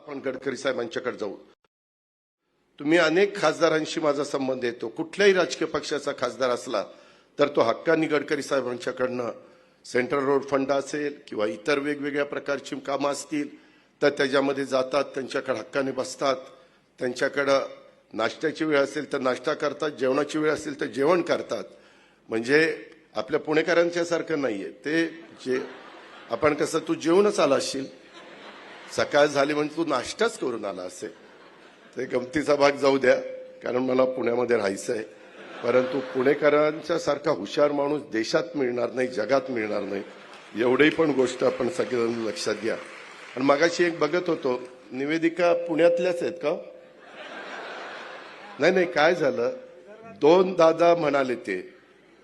आपण गडकरी साहेबांच्याकडे जाऊ. तुम्ही अनेक खासदारांशी माझा संबंध येतो. कुठल्याही राजकीय पक्षाचा खासदार असला तर तो हक्कानी गडकरी साहेबांच्याकडनं सेंट्रल रोड फंड असेल किंवा इतर वेगवेगळ्या प्रकारची कामं असतील तर त्याच्यामध्ये जातात, त्यांच्याकडे हक्काने बसतात, त्यांच्याकडं नाश्त्याची वेळ असेल तर नाश्ता करतात, जेवणाची वेळ असेल तर जेवण करतात. म्हणजे आपल्या पुणेकरांच्या सारखं नाहीये ते. जे आपण कसं तू जेवणच आला असशील, सकाळ झाली म्हणजे तू नाश्ताच करून आला असेल. ते गमतीचा भाग जाऊ द्या, कारण मला पुण्यामध्ये राहायचं आहे. परंतु पुणेकरांच्या सारखा हुशार माणूस देशात मिळणार नाही, जगात मिळणार नाही. एवढी पण गोष्ट आपण सगळेजण लक्षात घ्या. आणि मगाशी एक बघत होतो, निवेदिका पुण्यातल्याच आहेत का? नाही, काय झालं, दोन दादा म्हणाले. ते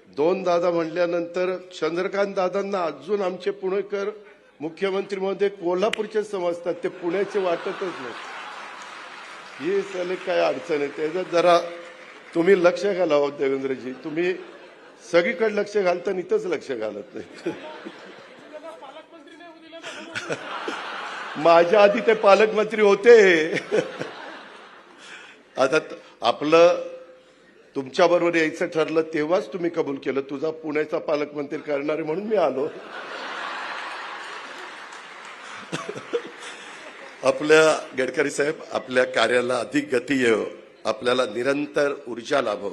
दोन दादा म्हणल्यानंतर चंद्रकांत दादांना अजून आमचे पुणेकर मुख्यमंत्री मध्ये कोल्हापूरचे समजतात, ते पुण्याचे वाटतच नाही. ही सगळे काय अडचण आहे, त्याच्यात जरा तुम्ही लक्ष घाला. देवेंद्रजी, तुम्ही सगळीकडे लक्ष घालता, इथंच लक्ष घालत नाही. माझ्या आधी ते पालकमंत्री होते. आता आपलं तुमच्या बरोबर यायचं ठरलं तेव्हाच तुम्ही कबूल केलं, तुझा पुण्याचा पालकमंत्री करणारे म्हणून मी आलो. आपल्या गडकरी साहेब, आपल्या कार्याला अधिक गती येवो, आपल्याला निरंतर ऊर्जा लाभो.